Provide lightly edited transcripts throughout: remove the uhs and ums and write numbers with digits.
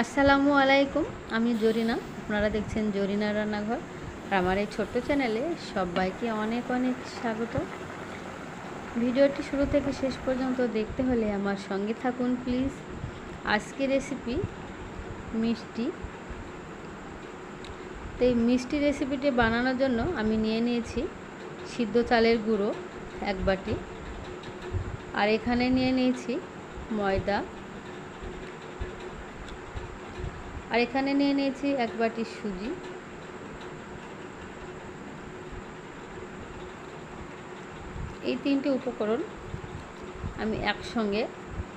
আসসালামু আলাইকুম। আমি জরিনা, আপনারা দেখছেন জরিনা রান্নাঘর। আর আমার এই ছোট্ট চ্যানেলে সবাইকে অনেক অনেক স্বাগত। ভিডিওটি শুরু থেকে শেষ পর্যন্ত দেখতে হলে আমার সঙ্গে থাকুন প্লিজ। আজকে রেসিপি মিষ্টি। তো এই মিষ্টি রেসিপিটি বানানোর জন্য আমি নিয়ে নিয়েছি সিদ্ধ চালের গুঁড়ো 1 বাটি, আর এখানে নিয়ে নিয়েছি ময়দা, আর এখানে নিয়ে নিয়েছি 1 বাটি সুজি। এই 3টে উপকরণ আমি একসঙ্গে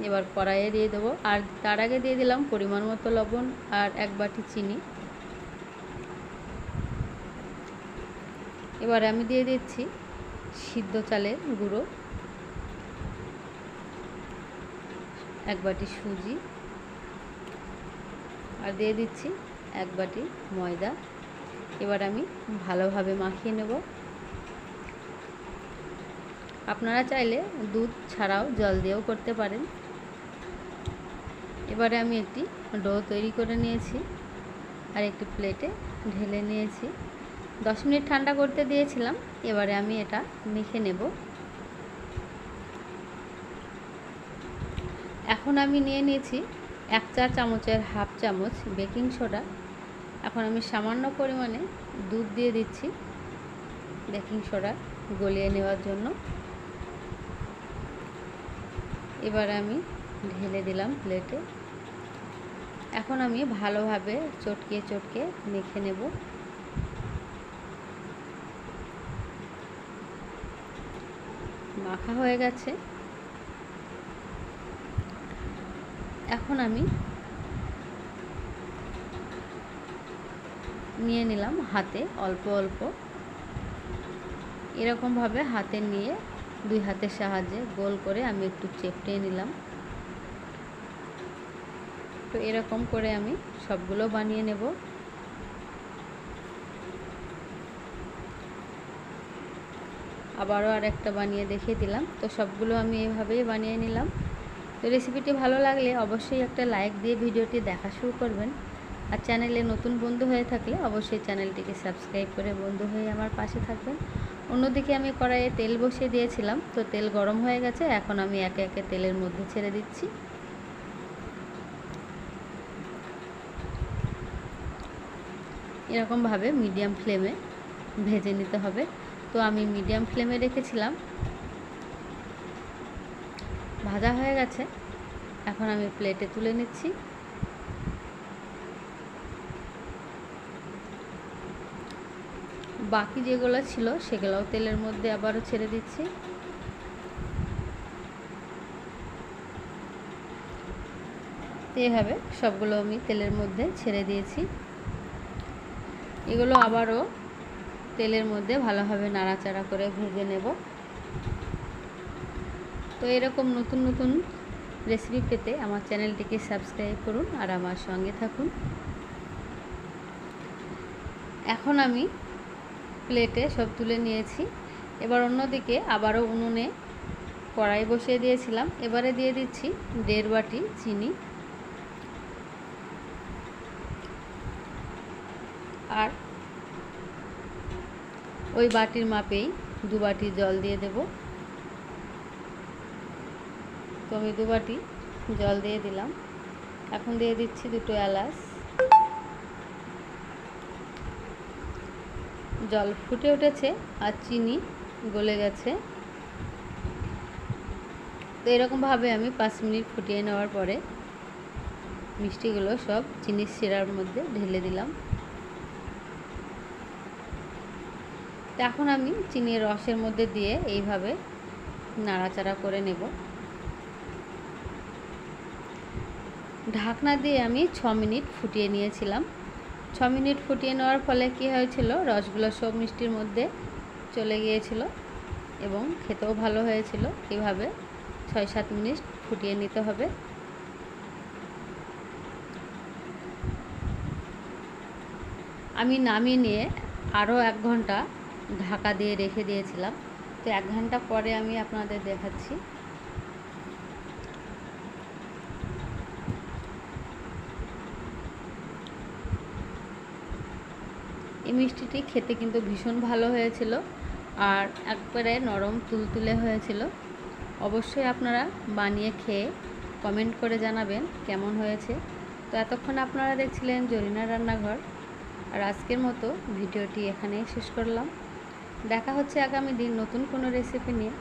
এবার কড়াইয়ে দিয়ে দেবো। আর তার আগে দিয়ে দিলাম পরিমাণ মতো লবণ আর 1 বাটি চিনি। এবার আমি দিয়ে দিচ্ছি সিদ্ধ চালের গুঁড়ো, 1 বাটি সুজি, আর দিয়ে দিচ্ছি 1 বাটি ময়দা। এবার আমি ভালোভাবে মাখিয়ে নেব। আপনারা চাইলে দুধ ছাড়াও জল দিয়েও করতে পারেন। এবারে আমি একটি ডো তৈরি করে নিয়েছি আর একটি প্লেটে ঢেলে নিয়েছি। 10 মিনিট ঠান্ডা করতে দিয়েছিলাম। এবারে আমি এটা মেখে নেব। এখন আমি নিয়ে নিয়েছি 1 চা চামচের হাফ চামচ বেকিং সোডা। এখন আমি সামান্য পরিমাণে দুধ দিয়ে দিচ্ছি বেকিং সোডা গলিয়ে নেওয়ার জন্য। এবার আমি ঢেলে দিলাম প্লেটে। এখন আমি ভালোভাবে চটকে চটকে মেখে নেব। মাখা হয়ে গেছে। এখন আমি নিয়ে নিলাম হাতে অল্প অল্প, এরকমভাবে হাতে নিয়ে 2 হাতের সাহায্যে গোল করে আমি একটু চেপটে নিলাম। তো এরকম করে আমি সবগুলো বানিয়ে নেব। আবারও আরেকটা বানিয়ে দেখিয়ে দিলাম। তো সবগুলো আমি এভাবেই বানিয়ে নিলাম। তো রেসিপিটি ভালো লাগলে অবশ্যই একটা লাইক দিয়ে ভিডিওটি দেখা শুরু করবেন। আর চ্যানেলে নতুন বন্ধু হয়ে থাকলে অবশ্যই চ্যানেলটিকে সাবস্ক্রাইব করে বন্ধু হয়ে আমার পাশে থাকবেন। অন্যদিকে আমি কড়াইয়ে তেল বসিয়ে দিয়েছিলাম। তো তেল গরম হয়ে গেছে। এখন আমি একে একে তেলের মধ্যে ছেড়ে দিচ্ছি। এরকমভাবে মিডিয়াম ফ্লেমে ভেজে নিতে হবে। তো আমি মিডিয়াম ফ্লেমে রেখেছিলাম। ভাজা হয়ে গেছে। এখন আমি প্লেটে তুলে নিচ্ছি। বাকি যেগুলো ছিল সেগুলোও তেলের মধ্যে আবারও ছেড়ে দিচ্ছি। তো এভাবে সবগুলো আমি তেলের মধ্যে ছেড়ে দিয়েছি। এগুলো আবারও তেলের মধ্যে ভালোভাবে নাড়াচাড়া করে ভেজে নেব। তো এরকম নতুন নতুন রেসিপি পেতে আমার চ্যানেলটিকে সাবস্ক্রাইব করুন আর আমার সঙ্গে থাকুন। এখন আমি প্লেটে সব তুলে নিয়েছি। এবার অন্যদিকে আবারও উনুনে কড়াই বসিয়ে দিয়েছিলাম। এবারে দিয়ে দিচ্ছি 1.5 বাটি চিনি, আর ওই বাটির মাপেই 2 বাটি জল দিয়ে দেব। তো আমি 2 বাটি জল দিয়ে দিলাম। এখন দিয়ে দিচ্ছি 2টো এলাচ। জল ফুটে উঠেছে আর চিনি গলে গেছে। তো এরকমভাবে আমি 5 মিনিট ফুটিয়ে নেওয়ার পরে মিষ্টিগুলো সব চিনির শিরার মধ্যে ঢেলে দিলাম। তো এখন আমি চিনির রসের মধ্যে দিয়ে এইভাবে নাড়াচাড়া করে নেব। ঢাকনা দিয়ে আমি 6 মিনিট ফুটিয়ে নিয়েছিলাম। 6 মিনিট ফুটিয়ে নেওয়ার ফলে কী হয়েছিল, রসগুলো সব মিষ্টির মধ্যে চলে গিয়েছিল এবং খেতেও ভালো হয়েছিল। এভাবে 6-7 মিনিট ফুটিয়ে নিতে হবে। আমি নামিয়ে নিয়ে আরও 1 ঘন্টা ঢাকা দিয়ে রেখে দিয়েছিলাম। তো 1 ঘন্টা পরে আমি আপনাদের দেখাচ্ছি। এই মিষ্টিটি খেতে কিন্তু ভীষণ ভালো হয়েছিল আর একবারে নরম তুলতুলে হয়েছিল। অবশ্যই আপনারা বানিয়ে খেয়ে কমেন্ট করে জানাবেন কেমন হয়েছে। তো এতক্ষণ আপনারা দেখছিলেন জরিনা রান্নাঘর, আর আজকের মতো ভিডিওটি এখানেই শেষ করলাম। দেখা হচ্ছে আগামী দিন নতুন কোনো রেসিপি নিয়ে।